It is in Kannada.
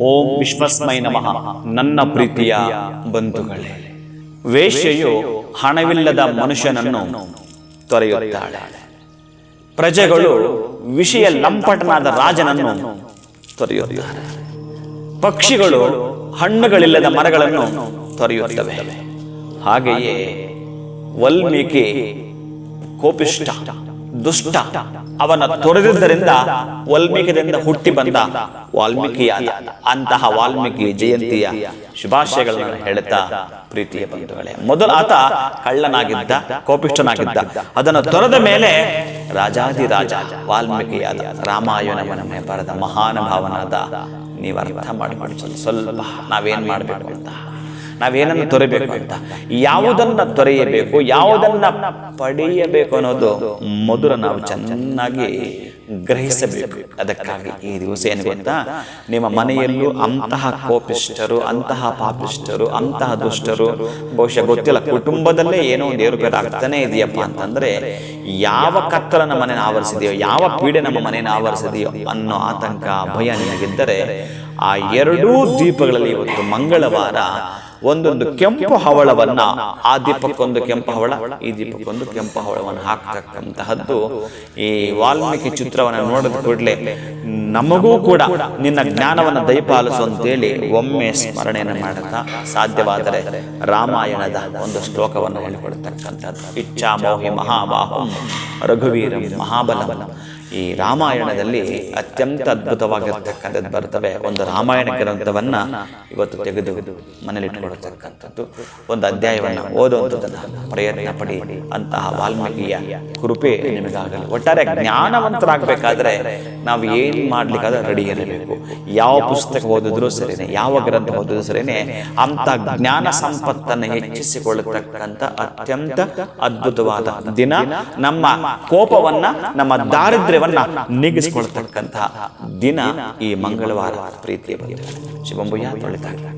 ಓಂ ವಿಶ್ವಸ್ಮೈ ನಮಃ. ನನ್ನ ಪ್ರೀತಿಯ ಬಂಧುಗಳೇ, ವೇಶ್ಯೆಯು ಹಣವಿಲ್ಲದ ಮನುಷ್ಯನನ್ನು ತೊರೆಯುತ್ತಾಳೆ. ಪ್ರಜೆಗಳು ವಿಷಯ ಲಂಪಟನಾದ ರಾಜನನ್ನು ತೊರೆಯುತ್ತಾರೆ. ಪಕ್ಷಿಗಳು ಹಣ್ಣುಗಳಿಲ್ಲದ ಮರಗಳನ್ನು ತೊರೆಯುತ್ತವೆ. ಹಾಗೆಯೇ ವಾಲ್ಮೀಕಿ ಕೋಪಿಷ್ಟ, ದುಷ್ಟ, ಅವನ ತೊರೆದಿದ್ದರಿಂದ ವಾಲ್ಮೀಕಿಯಿಂದ ಹುಟ್ಟಿ ಬಂದ ವಾಲ್ಮೀಕಿಯಾದ. ಅಂತಹ ವಾಲ್ಮೀಕಿ ಜಯಂತಿಯ ಶುಭಾಶಯಗಳನ್ನು ಹೇಳುತ್ತಾ ಪ್ರೀತಿಯ ಬಂಧುಗಳೇ, ಮೊದಲು ಆತ ಕಳ್ಳನಾಗಿದ್ದ, ಕೋಪಿಷ್ಠನಾಗಿದ್ದ. ಅದನ್ನು ತೊರೆದ ಮೇಲೆ ರಾಜಾದಿರಾಜ ವಾಲ್ಮೀಕಿಯಾದ. ರಾಮಾಯಣವನ್ನೇ ಬರೆದ ಮಹಾನುಭಾವನಾದ. ನೀವು ಅರ್ಥ ಮಾಡಿಕೊಳ್ಳಿ ಸ್ವಲ್ಪ ನಾವೇನ್ ಮಾಡಬೇಕು ಅಂತ, ನಾವೇನನ್ನು ತೊರೆಯಬೇಕು ಅಂತ, ಯಾವುದನ್ನ ತೊರೆಯಬೇಕು, ಯಾವುದನ್ನ ಪಡೆಯಬೇಕು ಅನ್ನೋದು ಮೊದಲು ನಾವು ಚೆನ್ನಾಗಿ ಗ್ರಹಿಸಬೇಕು. ಅದಕ್ಕಾಗಿ ಈ ದಿವಸ ಏನು ಗೊತ್ತಾ, ನಿಮ್ಮ ಮನೆಯಲ್ಲೂ ಅಂತಹ ಕೋಪಿಷ್ಠರು, ಅಂತಹ ಪಾಪಿಷ್ಠರು, ಅಂತಹ ದುಷ್ಟರು ಬಹುಶಃ ಗೊತ್ತಿಲ್ಲ, ಕುಟುಂಬದಲ್ಲೇ ಏನೋ ಒಂದು ಏರುಪೇರು ಆಗ್ತಾನೆ ಇದೆಯಪ್ಪ ಅಂತಂದ್ರೆ, ಯಾವ ಕತ್ತಲ ನಮ್ಮ ಮನೆಯನ್ನು ಆವರಿಸಿದೆಯೋ, ಯಾವ ಪೀಡೆ ನಮ್ಮ ಮನೆಯನ್ನು ಆವರಿಸಿದೆಯೋ ಅನ್ನೋ ಆತಂಕ, ಭಯ ನಿನಗಿದ್ದರೆ ಆ ಎರಡೂ ದೀಪಗಳಲ್ಲಿ ಇವತ್ತು ಮಂಗಳವಾರ ಒಂದೊಂದು ಕೆಂಪು ಹವಳವನ್ನ, ಆ ದೀಪಕ್ಕೊಂದು ಕೆಂಪು ಹವಳ, ಈ ದೀಪಕ್ಕೊಂದು ಕೆಂಪು ಹವಳವನ್ನು ಹಾಕ್ತಕ್ಕಂತಹದ್ದು. ಈ ವಾಲ್ಮೀಕಿ ಚಿತ್ರವನ್ನು ನೋಡಿದ ಕೂಡಲೇ ನಮಗೂ ಕೂಡ ನಿನ್ನ ಜ್ಞಾನವನ್ನು ದಯಪಾಲಿಸು ಅಂತೇಳಿ ಒಮ್ಮೆ ಸ್ಮರಣೆಯನ್ನು ಮಾಡುತ್ತಾ, ಸಾಧ್ಯವಾದರೆ ರಾಮಾಯಣದ ಒಂದು ಶ್ಲೋಕವನ್ನು ಹೇಳಿಕೊಡ್ತಕ್ಕಂಥದ್ದು. ಇಚ್ಛಾ ಮೋಹಿ ಮಹಾಬಾಹು ರಘುವೀರ ಮಹಾಬಲ. ಈ ರಾಮಾಯಣದಲ್ಲಿ ಅತ್ಯಂತ ಅದ್ಭುತವಾಗಿರ್ತಕ್ಕಂಥದ್ದು ಬರ್ತವೆ. ಒಂದು ರಾಮಾಯಣ ಗ್ರಂಥವನ್ನ ಇವತ್ತು ತೆಗೆದು ಮನೇಲಿ ಇಟ್ಟುಕೊಳ್ತಕ್ಕಂಥದ್ದು, ಒಂದು ಅಧ್ಯಾಯವನ್ನು ಓದುವಂಥದ್ದನ್ನು ಪ್ರಯತ್ನ ಪಡಿ. ಅಂತಹ ವಾಲ್ಮೀಕಿಯ ಕೃಪೆ ನಿಮಗಾಗಲಿ. ಒಟ್ಟಾರೆ ಜ್ಞಾನವಂತರಾಗಬೇಕಾದ್ರೆ ನಾವು ಏನು ಮಾಡ್ಲಿಕ್ಕಾದ್ರೆ ರೆಡಿ ಇರಬೇಕು. ಯಾವ ಪುಸ್ತಕ ಓದಿದ್ರು ಸರಿನೇ, ಯಾವ ಗ್ರಂಥ ಓದಿದ್ರು ಸರಿನೇ, ಅಂತ ಜ್ಞಾನ ಸಂಪತ್ತನ್ನು ಹೆಚ್ಚಿಸಿಕೊಳ್ಳತಕ್ಕಂಥ ಅತ್ಯಂತ ಅದ್ಭುತವಾದ ದಿನ. ನಮ್ಮ ಕೋಪವನ್ನ, ನಮ್ಮ ದಾರಿದ್ರ್ಯವನ್ನ ನೀಗಿಸಿಕೊಳ್ತಕ್ಕಂತಹ ದಿನ ಈ ಮಂಗಳವಾರ. ಪ್ರೀತಿಯ ಬಂಧುಗಳೇ, ಶುಭಂಭೂಯ. ಒಳಿತಾಗಲಿ.